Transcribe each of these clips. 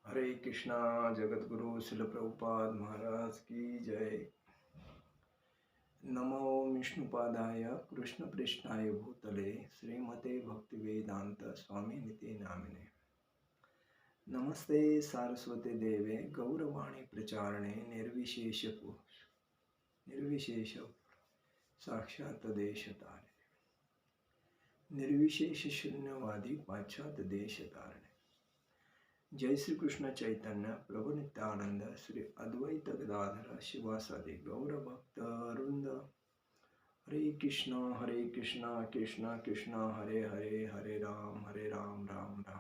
हरे कृष्णा। जगत गुरु शिल प्रभुपाद महाराज की जय। नमो विष्णुपादाय कृष्ण पृष्ठाय भूतले श्रीमते भक्ति वेदांत स्वामी निते नामिने। नमस्ते सारस्वते देवे गौरवाणी प्रचारणे निर्विशेष साक्षात देशतारिणे निर्विशेष शून्यवादी पाश्चात देश तारणे। जय श्री कृष्ण चैतन्य प्रभु नित्यानंद श्री अद्वैत गदाधर शिवासादि गौर भक्त वृंद। हरे कृष्णा कृष्णा कृष्णा हरे हरे हरे राम राम राम हरे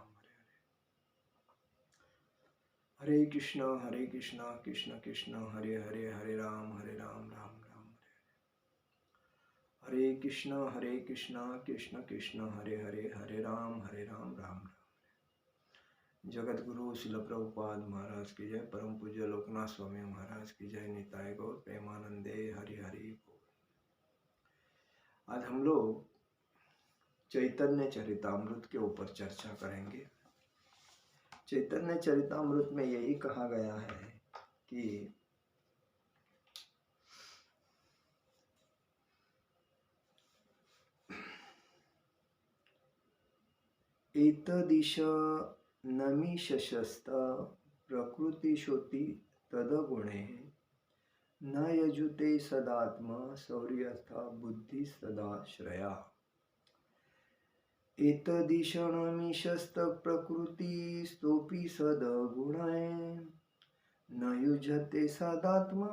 हरे। हरे कृष्णा कृष्णा कृष्णा हरे हरे हरे राम राम राम हरे। हरे कृष्णा कृष्णा कृष्णा हरे हरे हरे राम राम राम। जगत गुरु शिल प्रभुपाद महाराज की जय। परम पूज्य लोकनाथ स्वामी महाराज की जय। निताय गौर प्रेमानंदे हरि हरि बोल। आज हम लोग चैतन्य चरितामृत के ऊपर चर्चा करेंगे। चैतन्य चरितामृत में यही कहा गया है कि एतदिश नमिशस्त प्रकृतिशोति तदगुणे न यजुते सदात्मा शौर्यस्था बुद्धि सदाश्रया। एतदिशनमिशस्त प्रकृतिस्तोपि सदगुणे न युज्यते सदात्मा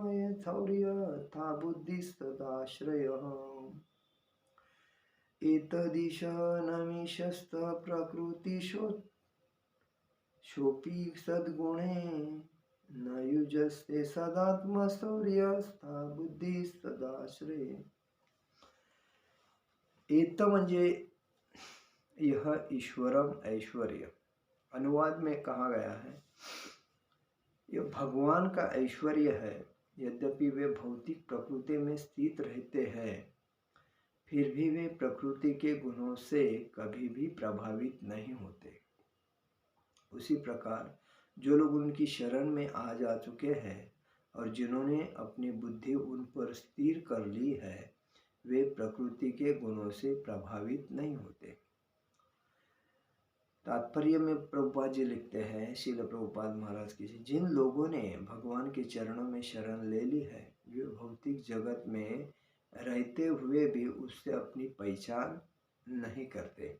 शौर्यस्था बुद्धि सदाश्रयः। एतदिशनमिशस्त प्रकृतिशोऽपि सद्गुणे न युज्यते सदात्मा शौर्यस्था बुद्धि सदाश्रय। एत म्हणजे यह ईश्वरम ऐश्वर्य। अनुवाद में कहा गया है यह भगवान का ऐश्वर्य है। यद्यपि वे भौतिक प्रकृति में स्थित रहते हैं फिर भी वे प्रकृति के गुणों से कभी भी प्रभावित नहीं होते। उसी प्रकार जो लोग उनकी शरण में आ जा चुके हैं और जिन्होंने अपनी बुद्धि उन पर स्थिर कर ली है वे प्रकृति के गुणों से प्रभावित नहीं होते। तात्पर्य में प्रभुपाद जी लिखते हैं, श्रील प्रभुपाद महाराज की, जिन लोगों ने भगवान के चरणों में शरण ले ली है वे भौतिक जगत में रहते हुए भी उससे अपनी पहचान नहीं करते।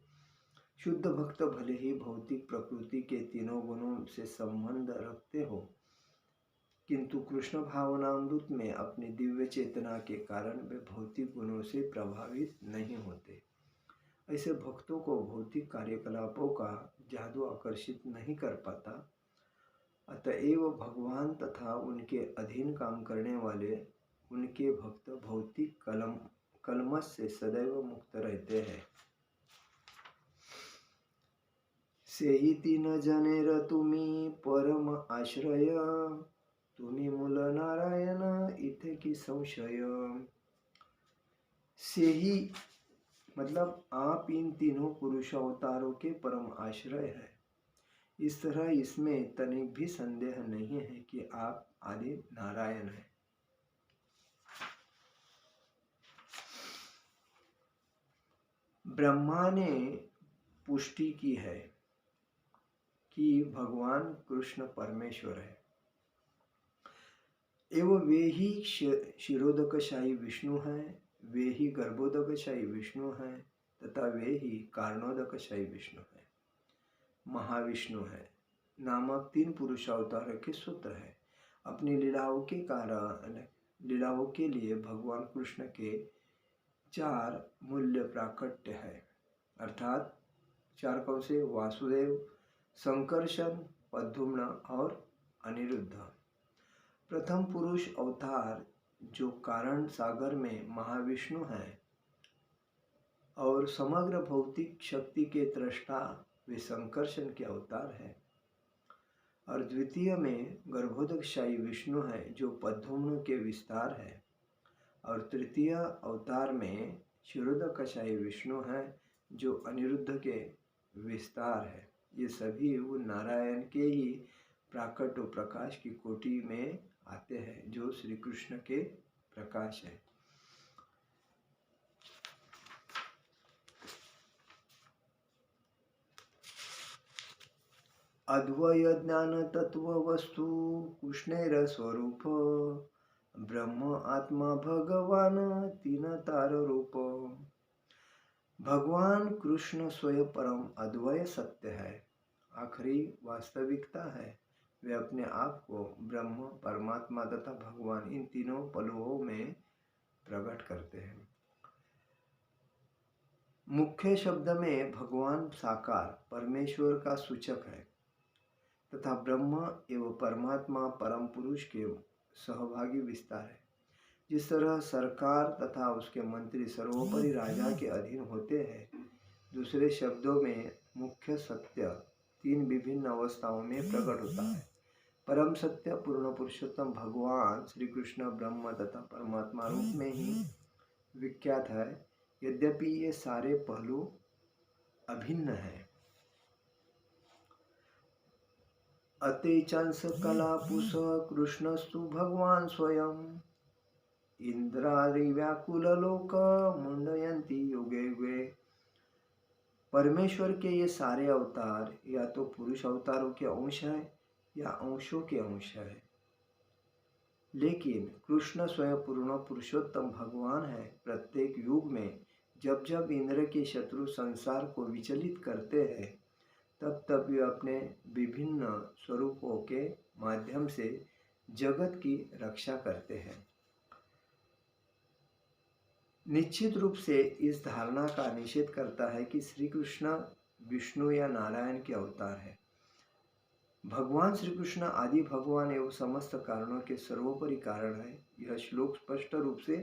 शुद्ध भक्त भले ही भौतिक प्रकृति के तीनों गुणों से संबंध रखते हो किंतु कृष्ण भावनामृत में अपनी दिव्य चेतना के कारण वे भौतिक गुणों से प्रभावित नहीं होते। ऐसे भक्तों को भौतिक कार्यकलापों का जादू आकर्षित नहीं कर पाता। अतएव भगवान तथा उनके अधीन काम करने वाले उनके भक्त भौतिक कलमश से सदैव मुक्त रहते हैं। सेहिति न जनेर तुम्ही परम आश्रय तुम्ही मूल नारायण इथे की संशय। सेही मतलब आप इन तीनों पुरुष अवतारों के परम आश्रय है। इस तरह इसमें तनिक भी संदेह नहीं है कि आप आदि नारायण हैं। ब्रह्मा ने पुष्टि की है कि भगवान कृष्ण परमेश्वर है एवं वे ही शिरोदकशाही विष्णु हैं, वे ही गर्भोदकशाही विष्णु हैं तथा वे ही कारणोदकशाही विष्णु हैं। महाविष्णु है नामक तीन पुरुष अवतार के सूत्र है। अपनी लीलाओं के लिए भगवान कृष्ण के चार मूल्य प्राकट्य है, अर्थात चार कौन से? वासुदेव, संकर्षण, प्रद्युम्न और अनिरुद्ध। प्रथम पुरुष अवतार जो कारण सागर में महाविष्णु हैं और समग्र भौतिक शक्ति के दृष्टा वे संकर्षण के अवतार हैं, और द्वितीय में गर्भोदकशाही विष्णु है जो प्रद्युम्न के विस्तार है, और तृतीय अवतार में क्षीरोदकशाही विष्णु है जो अनिरुद्ध के विस्तार है। ये सभी वो नारायण के ही प्राकट और प्रकाश की कोटि में आते हैं, जो श्री कृष्ण के प्रकाश है। अद्वय ज्ञान तत्व वस्तु कृष्णेर स्वरूप, ब्रह्म आत्मा भगवान तीन तार रूप। भगवान कृष्ण स्वयं परम अद्वय सत्य है, आखिरी वास्तविकता है। वे अपने आप को ब्रह्म, परमात्मा तथा भगवान इन तीनों पलों में प्रकट करते हैं। मुख्य शब्द में भगवान साकार परमेश्वर का सूचक है तथा ब्रह्म एवं परमात्मा परम पुरुष के सहभागी विस्तार है। जिस तरह सरकार तथा उसके मंत्री सर्वोपरि राजा के अधीन होते हैं, दूसरे शब्दों में मुख्य सत्य तीन विभिन्न अवस्थाओं में प्रकट होता है। परम सत्य पूर्ण पुरुषोत्तम भगवान श्री कृष्ण ब्रह्म तथा परमात्मा रूप में ही विख्यात है, यद्यपि ये सारे पहलू अभिन्न हैं। अतेचांस कलापुष कृष्णस्तु भगवान स्वयं, इंद्रादि व्याकुल लोक मुंडयंती युगे युगे। परमेश्वर के ये सारे अवतार या तो पुरुष अवतारों के अंश है या अंशों के अंश है, लेकिन कृष्ण स्वयं पूर्ण पुरुषोत्तम भगवान है। प्रत्येक युग में जब जब इंद्र के शत्रु संसार को विचलित करते हैं, तब तब वे अपने विभिन्न स्वरूपों के माध्यम से जगत की रक्षा करते हैं। निश्चित रूप से इस धारणा का निषेध करता है कि श्री कृष्ण विष्णु या नारायण के अवतार है। भगवान श्री कृष्ण आदि भगवान एवं समस्त कारणों के सर्वोपरि कारण है। यह श्लोक स्पष्ट रूप से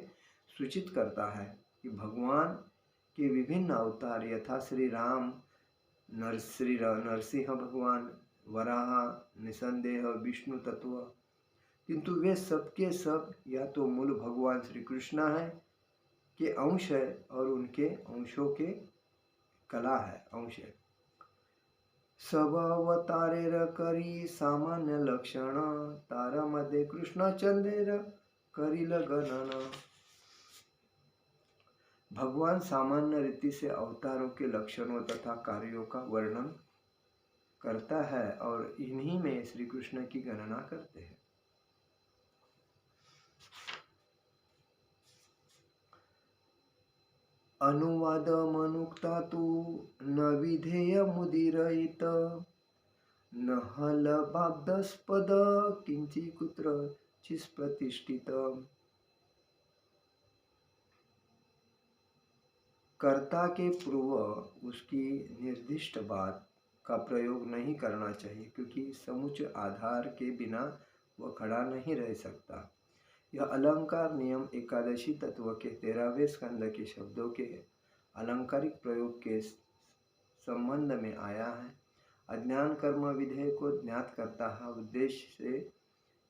सूचित करता है कि भगवान के विभिन्न अवतार यथा श्री राम, नरसिंह भगवान, वराह, निसंदेह विष्णु तत्व, किंतु वे सबके सब या तो मूल भगवान श्री कृष्ण है के अंश है और उनके अंशों के कला है, अंश है। सब अवतारेर करी सामान्य लक्षण, तारा मध्ये कृष्ण चंद्रेर करिल गणन। भगवान सामान्य रीति से अवतारों के लक्षणों तथा कार्यों का वर्णन करता है और इन्हीं में श्री कृष्ण की गणना करते हैं। अनुवाद मनुक्ता तु न विधेय मुदीरयित, न हलबाब्दस्पद किंची कुत्र चिस प्रतिष्ठित। कर्ता के पूर्व उसकी निर्दिष्ट बात का प्रयोग नहीं करना चाहिए, क्योंकि समुच्चय आधार के बिना वह खड़ा नहीं रह सकता। यह अलंकार नियम एकादशी तत्व के 13वें स्कंद के शब्दों के अलंकारिक प्रयोग के संबंध में आया है। अज्ञान कर्म विधेय को ज्ञात करता है उद्देश्य से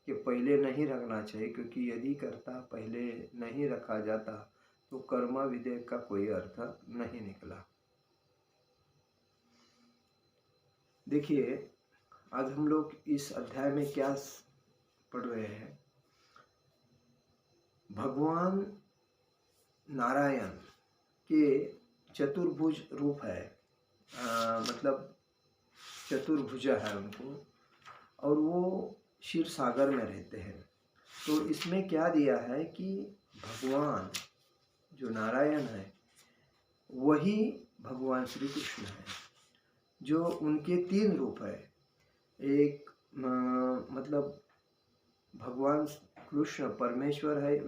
कि पहले नहीं रखना चाहिए, क्योंकि यदि कर्ता पहले नहीं रखा जाता तो कर्म विधेय का कोई अर्थ नहीं निकला। देखिए, आज हम लोग इस अध्याय में क्या पढ़ रहे हैं। भगवान नारायण के चतुर्भुज रूप है, मतलब चतुर्भुजा है उनको, और वो क्षीर सागर में रहते हैं। तो इसमें क्या दिया है कि भगवान जो नारायण है वही भगवान श्री कृष्ण है, जो उनके तीन रूप है। एक मतलब भगवान कृष्ण परमेश्वर है,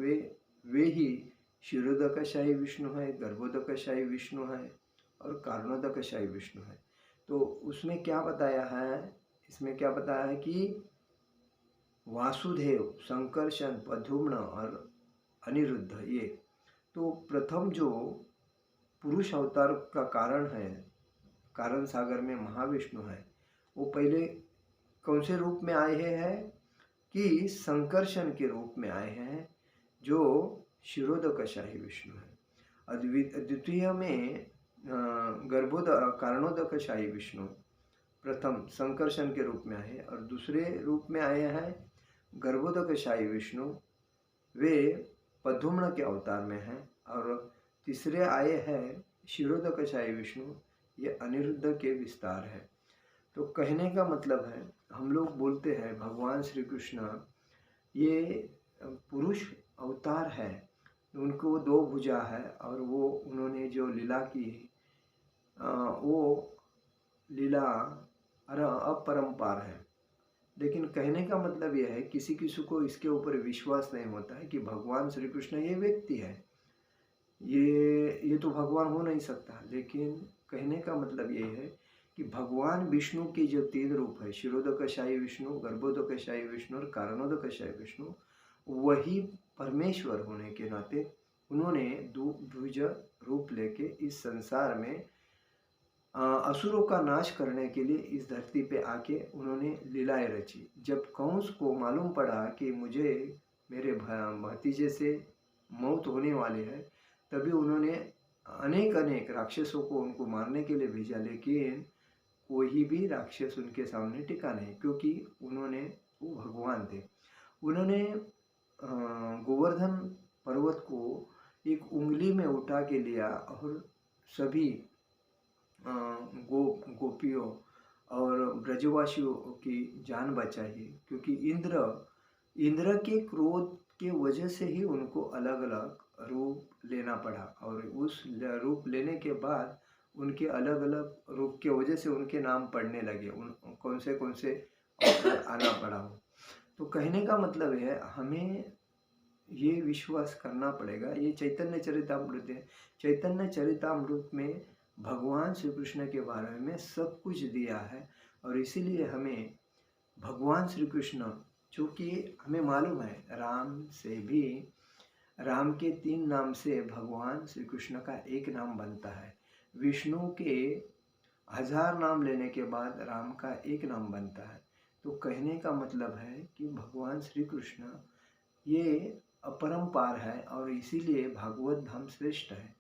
वे ही क्षीरोदकशाही विष्णु है, गर्भोदकशाही विष्णु है और कारणोदकशाही विष्णु है। तो उसमें क्या बताया है, इसमें क्या बताया है कि वासुदेव, संकर्षण, प्रद्युम्न और अनिरुद्ध, ये तो प्रथम जो पुरुष अवतार का कारण है, कारण सागर में महाविष्णु है, वो पहले कौन से रूप में आए हैं कि संकर्षण के रूप में आए हैं, जो क्षीरोदकशाही विष्णु है। द्वितीय में कारणोदकशाही विष्णु, प्रथम संकर्षण के रूप में आए और दूसरे रूप में आए हैं गर्भोदकशाही विष्णु, वे पद्युम्न के अवतार में हैं। और तीसरे आए हैं क्षीरोदकशाही विष्णु, ये अनिरुद्ध के विस्तार है। तो कहने का मतलब है, हम लोग बोलते हैं भगवान श्री कृष्ण ये पुरुष अवतार है, उनको दो भुजा है और वो उन्होंने जो लीला की वो लीला अपरंपार है। लेकिन कहने का मतलब यह है, किसी किसी को इसके ऊपर विश्वास नहीं होता है कि भगवान श्री कृष्ण ये व्यक्ति है, ये तो भगवान हो नहीं सकता। लेकिन कहने का मतलब ये है कि भगवान विष्णु की जो तीन रूप है, क्षीरोदकशाही विष्णु, गर्भोदकशाही विष्णु और कारणोदकशाही विष्णु, वही परमेश्वर होने के नाते उन्होंने द्विभुज रूप लेके इस संसार में असुरों का नाश करने के लिए इस धरती पे आके उन्होंने लीलाएं रची। जब कंस को मालूम पड़ा कि मुझे मेरे भतीजे से मौत होने वाली है, तभी उन्होंने अनेक अनेक राक्षसों को उनको मारने के लिए भेजा, लेकिन कोई भी राक्षस उनके सामने टिका नहीं, क्योंकि वो भगवान थे। उन्होंने गोवर्धन पर्वत को एक उंगली में उठा के लिया और सभी गोपियों और ब्रजवासियों की जान बचाई, क्योंकि इंद्र के क्रोध के वजह से ही उनको अलग अलग रूप लेना पड़ा। और उस रूप लेने के बाद उनके अलग अलग रूप के वजह से उनके नाम पढ़ने लगे, कौन से अवतार आना पड़ा हो। तो कहने का मतलब है, हमें ये विश्वास करना पड़ेगा। ये चैतन्य चरितामृत है, चैतन्य चरितामृत में भगवान श्री कृष्ण के बारे में सब कुछ दिया है। और इसीलिए हमें भगवान श्री कृष्ण, चूँकि हमें मालूम है राम के 3 नाम से भगवान श्री कृष्ण का एक नाम बनता है। विष्णु के 1000 नाम लेने के बाद राम का एक नाम बनता है। तो कहने का मतलब है कि भगवान श्री कृष्ण ये अपरंपार है और इसीलिए भागवत धाम श्रेष्ठ है।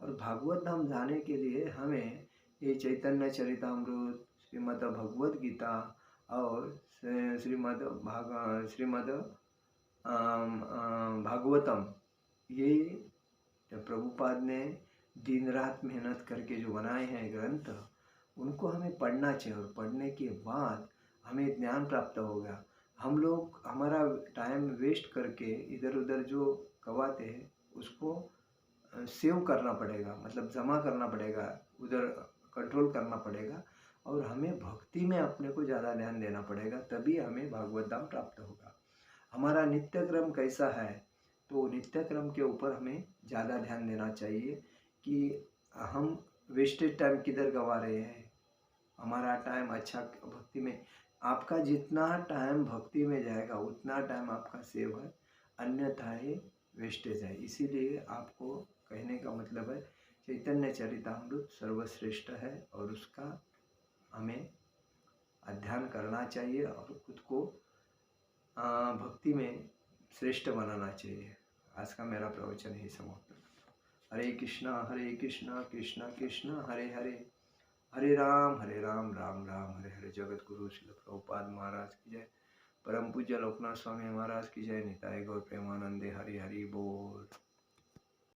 और भागवत धाम जाने के लिए हमें ये चैतन्य चरितामृत, श्रीमद् भगवद गीता और श्रीमद् भागवतम, ये प्रभुपाद ने दिन रात मेहनत करके जो बनाए हैं ग्रंथ, उनको हमें पढ़ना चाहिए। और पढ़ने के बाद हमें ज्ञान प्राप्त होगा। हम लोग हमारा टाइम वेस्ट करके इधर उधर जो गवाते हैं, उसको सेव करना पड़ेगा, मतलब जमा करना पड़ेगा, उधर कंट्रोल करना पड़ेगा। और हमें भक्ति में अपने को ज़्यादा ध्यान देना पड़ेगा, तभी हमें भागवत धाम प्राप्त होगा। हमारा नित्य क्रम कैसा है, तो नित्य क्रम के ऊपर हमें ज़्यादा ध्यान देना चाहिए कि हम वेस्टेज टाइम किधर गवा रहे हैं। हमारा टाइम अच्छा भक्ति में, आपका जितना टाइम भक्ति में जाएगा उतना टाइम आपका सेव है, अन्यथा ये वेस्टेज है। इसीलिए आपको कहने का मतलब है, चैतन्य चरितामृत सर्वश्रेष्ठ है और उसका हमें अध्ययन करना चाहिए और खुद को भक्ति में श्रेष्ठ बनाना चाहिए। आज का मेरा प्रवचन यही समाप्त करता हूँ। हरे कृष्णा कृष्णा कृष्णा हरे हरे, हरे राम राम राम हरे हरे। जगत गुरु श्रील प्रभुपाद महाराज की जय। परम पूज्य लोकनाथ स्वामी महाराज की जय। निताय गौर प्रेमानंदे। हरि हरि बोल।